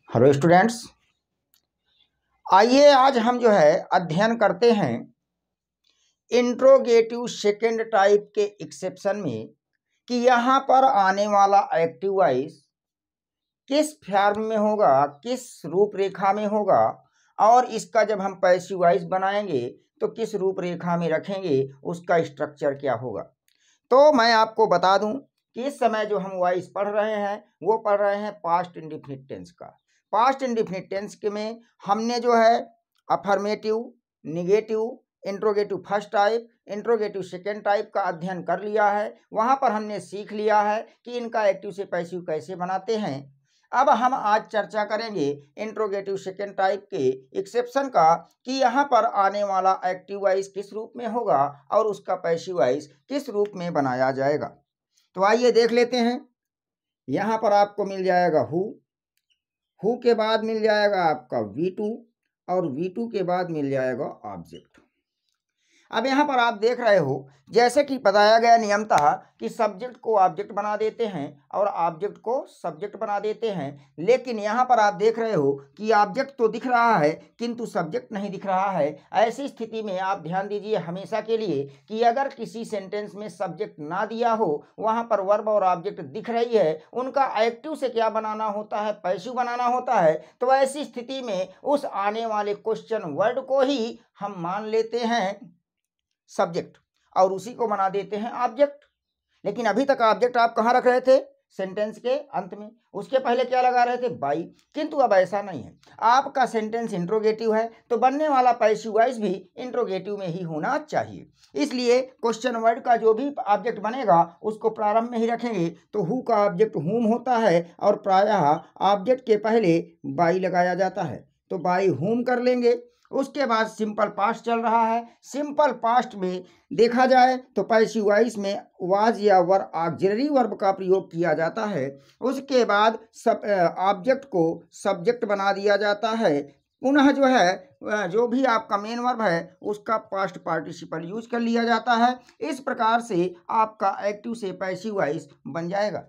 Hello students, आइए आज हम जो है अध्ययन करते हैं इंट्रोगेटिव सेकेंड टाइप के एक्सेप्शन में कि यहाँ पर आने वाला एक्टिव वॉइस किस फॉर्म में होगा, किस रूपरेखा में होगा और इसका जब हम पैसिव वॉइस बनाएंगे तो किस रूपरेखा में रखेंगे, उसका स्ट्रक्चर क्या होगा। तो मैं आपको बता दूं कि इस समय जो हम वॉइस पढ़ रहे हैं वो पढ़ रहे हैं पास्ट इंडेफिनिट टेंस का। पास्ट इंडेफिनिट टेंस के में हमने जो है affirmative, negative, interrogative first type, interrogative second type का अध्ययन कर लिया है। वहाँ पर हमने सीख लिया है कि इनका एक्टिव से पैसिव कैसे बनाते हैं। अब हम आज चर्चा करेंगे इंट्रोगेटिव सेकेंड टाइप के एक्सेप्शन का कि यहाँ पर आने वाला एक्टिव वॉइस किस रूप में होगा और उसका पैसिव वॉइस किस रूप में बनाया जाएगा। तो आइए देख लेते हैं। यहाँ पर आपको मिल जाएगा हु के बाद मिल जाएगा आपका V2 और V2 के बाद मिल जाएगा ऑब्जेक्ट। अब यहाँ पर आप देख रहे हो जैसे कि बताया गया नियमतः कि सब्जेक्ट को ऑब्जेक्ट बना देते हैं और ऑब्जेक्ट को सब्जेक्ट बना देते हैं, लेकिन यहाँ पर आप देख रहे हो कि ऑब्जेक्ट तो दिख रहा है किंतु सब्जेक्ट नहीं दिख रहा है। ऐसी स्थिति में आप ध्यान दीजिए हमेशा के लिए कि अगर किसी सेंटेंस में सब्जेक्ट ना दिया हो, वहाँ पर वर्ब और ऑब्जेक्ट दिख रही है, उनका एक्टिव से क्या बनाना होता है, पैसिव बनाना होता है। तो ऐसी स्थिति में उस आने वाले क्वेश्चन वर्ड को ही हम मान लेते हैं सब्जेक्ट और उसी को बना देते हैं ऑब्जेक्ट। लेकिन अभी तक ऑब्जेक्ट आप कहाँ रख रहे थे, सेंटेंस के अंत में, उसके पहले क्या लगा रहे थे, बाई। किंतु अब ऐसा नहीं है, आपका सेंटेंस इंट्रोगेटिव है तो बनने वाला पैसिव वॉइस भी इंट्रोगेटिव में ही होना चाहिए। इसलिए क्वेश्चन वर्ड का जो भी ऑब्जेक्ट बनेगा उसको प्रारंभ में ही रखेंगे। तो हु का ऑब्जेक्ट हुम होता है और प्रायः ऑब्जेक्ट के पहले बाई लगाया जाता है, तो बाई हुम कर लेंगे। उसके बाद सिंपल पास्ट चल रहा है। सिंपल पास्ट में देखा जाए तो पैसिव वॉइस में वाज या वर ऑक्सिलरी वर्ब का प्रयोग किया जाता है। उसके बाद सब ऑब्जेक्ट को सब्जेक्ट बना दिया जाता है। पुनः जो है जो भी आपका मेन वर्ब है उसका पास्ट पार्टिसिपल यूज कर लिया जाता है। इस प्रकार से आपका एक्टिव से पैसिव वॉइस बन जाएगा।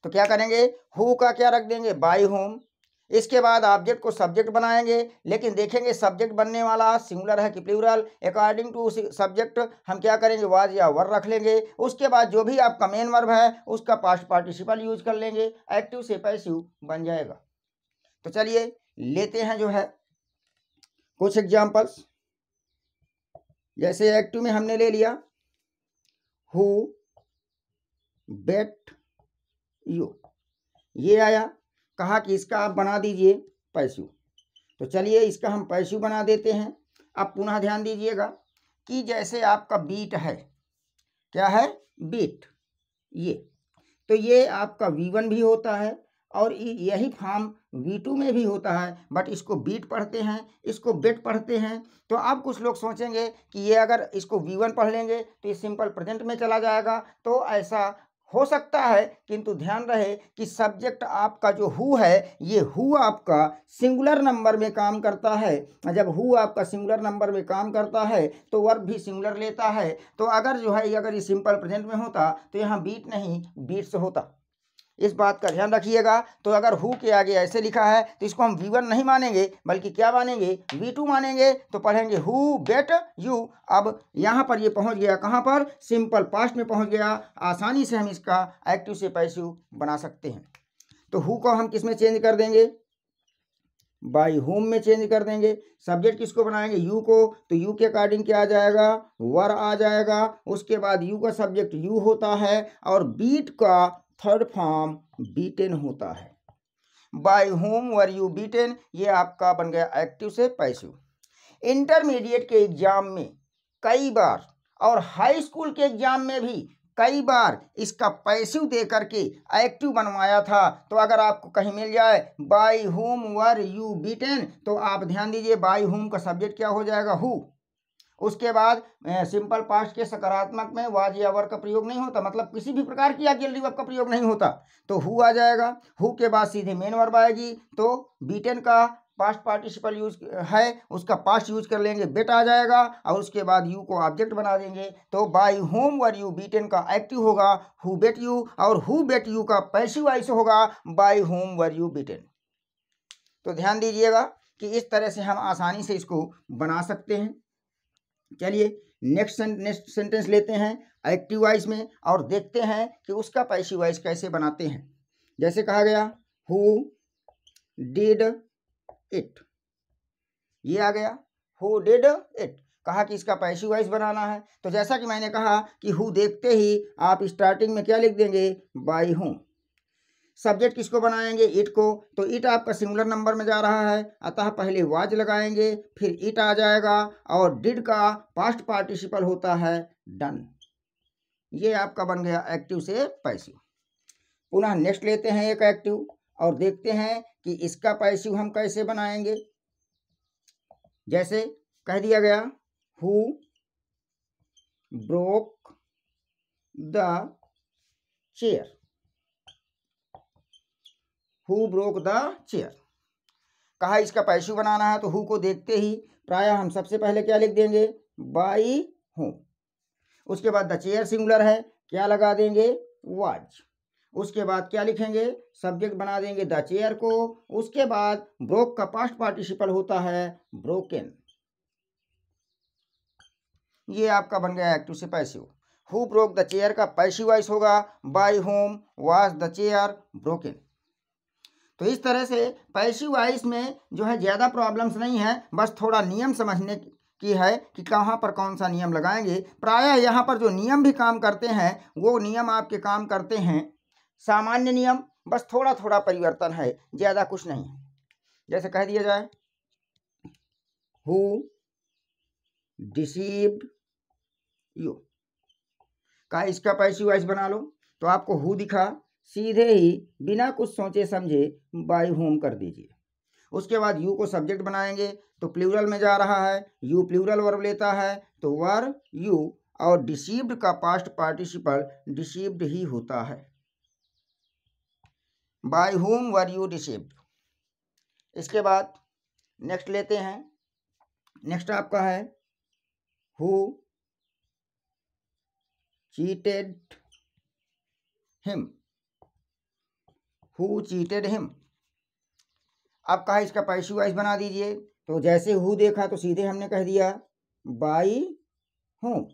तो क्या करेंगे, हु का क्या रख देंगे, बाय होम। इसके बाद ऑब्जेक्ट को सब्जेक्ट बनाएंगे, लेकिन देखेंगे सब्जेक्ट बनने वाला सिंगुलर है कि प्लूरल। अकॉर्डिंग टू सब्जेक्ट हम क्या करेंगे, वाज या वर रख लेंगे। उसके बाद जो भी आपका मेन वर्ब है उसका पास्ट पार्टिसिपल यूज कर लेंगे, एक्टिव से पैसिव बन जाएगा। तो चलिए लेते हैं जो है कुछ एग्जाम्पल्स। जैसे एक्टिव में हमने ले लिया हु बेट यू, ये आया, कहा कि इसका आप बना दीजिए पैसिव। तो चलिए इसका हम पैसिव बना देते हैं। अब पुनः ध्यान दीजिएगा कि जैसे आपका बीट है, क्या है, बीट, ये तो ये आपका V1 भी होता है और यही फॉर्म V2 में भी होता है, बट इसको बीट पढ़ते हैं, इसको बेट पढ़ते हैं। तो अब कुछ लोग सोचेंगे कि ये अगर इसको V1 पढ़ लेंगे तो ये सिंपल प्रेजेंट में चला जाएगा। तो ऐसा हो सकता है, किंतु ध्यान रहे कि सब्जेक्ट आपका जो हु है, ये हु आपका सिंगुलर नंबर में काम करता है। जब हु आपका सिंगुलर नंबर में काम करता है तो वर्ब भी सिंगुलर लेता है। तो अगर जो है अगर ये सिंपल प्रेजेंट में होता तो यहाँ बीट नहीं बीट्स होता। इस बात का ध्यान रखिएगा। तो अगर हु के आगे ऐसे लिखा है तो इसको हम V1 नहीं मानेंगे, बल्कि क्या मानेंगे, V2 मानेंगे। तो पढ़ेंगे हु बेट यू। अब यहाँ पर ये पहुँच गया, कहाँ पर, सिंपल पास्ट में पहुँच गया। आसानी से हम इसका एक्टिव से पैसिव बना सकते हैं। तो हु को हम किस में चेंज कर देंगे, बाई होम में चेंज कर देंगे। सब्जेक्ट किसको बनाएंगे, यू को, तो यू के अकॉर्डिंग क्या आ जाएगा, वर आ जाएगा। उसके बाद यू का सब्जेक्ट यू होता है और बीट का थर्ड फॉर्म बीटेन होता है। By whom were you beaten, ये आपका बन गया एक्टिव से पैसिव। इंटरमीडिएट के एग्जाम में कई बार और हाई स्कूल के एग्जाम में भी कई बार इसका पैसिव दे करके एक्टिव बनवाया था। तो अगर आपको कहीं मिल जाए by whom were you beaten, तो आप ध्यान दीजिए बाय होम का सब्जेक्ट क्या हो जाएगा, हु। उसके बाद सिंपल पास्ट के सकारात्मक में वाज या वर का प्रयोग नहीं होता, मतलब किसी भी प्रकार की ऑक्सिलरी वर्ब का प्रयोग नहीं होता। तो हु आ जाएगा। हु के बाद सीधे मेन वर्ब आएगी, तो बीटेन का पास्ट पार्टिसिपल यूज है, उसका पास्ट यूज कर लेंगे, बेट आ जाएगा और उसके बाद यू को ऑब्जेक्ट बना देंगे। तो by whom were you beaten का एक्टिव होगा हु बेट यू, और हु बेट यू का पैसिव वॉइस होगा by whom were you beaten. तो ध्यान दीजिएगा कि इस तरह से हम आसानी से इसको बना सकते हैं। चलिए नेक्स्ट सेंटेंस लेते हैं एक्टिव वॉइस में और देखते हैं कि उसका पैसिव वॉइस कैसे बनाते हैं। जैसे कहा गया हु डिड इट, ये आ गया हु डिड इट। कहा कि इसका पैसिव वॉइस बनाना है, तो जैसा कि मैंने कहा कि हु देखते ही आप स्टार्टिंग में क्या लिख देंगे, बाय हूम। सब्जेक्ट किसको बनाएंगे, इट को, तो इट आपका सिंगुलर नंबर में जा रहा है, अतः पहले वाज लगाएंगे, फिर इट आ जाएगा, और डिड का पास्ट पार्टिसिपल होता है डन। ये आपका बन गया एक्टिव से पैसिव। पुनः नेक्स्ट लेते हैं एक एक्टिव और देखते हैं कि इसका पैसिव हम कैसे बनाएंगे। जैसे कह दिया गया who broke the chair, who broke the chair. कहा इसका पैसिव बनाना है, तो हु को देखते ही प्रायः हम सबसे पहले क्या लिख देंगे, बाई हूँ। उसके बाद द चेयर सिंगुलर है, क्या लगा देंगे, वाज। उसके बाद क्या लिखेंगे, सब्जेक्ट बना देंगे द चेयर को। उसके बाद ब्रोक का पास्ट पार्टिसिपल होता है ब्रोकन। ये आपका बन गया एक्टिव से passive. Who broke the chair का पैसिव वॉइस होगा by whom was the chair broken. तो इस तरह से पैसिव वॉइस में जो है ज़्यादा प्रॉब्लम्स नहीं है, बस थोड़ा नियम समझने की है कि कहाँ पर कौन सा नियम लगाएंगे। प्रायः यहाँ पर जो नियम भी काम करते हैं वो नियम आपके काम करते हैं सामान्य नियम, बस थोड़ा थोड़ा परिवर्तन है, ज़्यादा कुछ नहीं है। जैसे कह दिया जाए हु डिसीव्ड यू, का इसका पैसिव वॉइस बना लो, तो आपको हु दिखा, सीधे ही बिना कुछ सोचे समझे बाय होम कर दीजिए। उसके बाद यू को सब्जेक्ट बनाएंगे, तो प्लूरल में जा रहा है, यू प्लूरल वर्ब लेता है, तो वर यू, और डिसीव्ड का पास्ट पार्टिसिपल डिसीव्ड ही होता है। By whom were you deceived. इसके बाद नेक्स्ट लेते हैं, नेक्स्ट आपका है who cheated him, who cheated him. अब कहा इसका पैसिव वॉइस बना दीजिए, तो जैसे हु देखा तो सीधे हमने कह दिया बाई हूँ।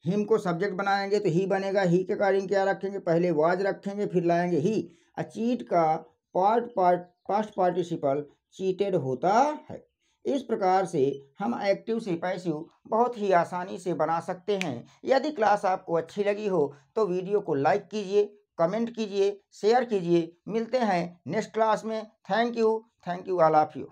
हिम को सब्जेक्ट बनाएंगे तो ही बनेगा, ही के अकॉर्डिंग क्या रखेंगे, पहले वाज रखेंगे फिर लाएंगे ही। चीट का पास्ट पार्टिसिपल चीटेड होता है। इस प्रकार से हम एक्टिव से पैसिव बहुत ही आसानी से बना सकते हैं। यदि क्लास आपको अच्छी लगी हो तो वीडियो को लाइक कीजिए, कमेंट कीजिए, शेयर कीजिए। मिलते हैं नेक्स्ट क्लास में। Thank you all of you.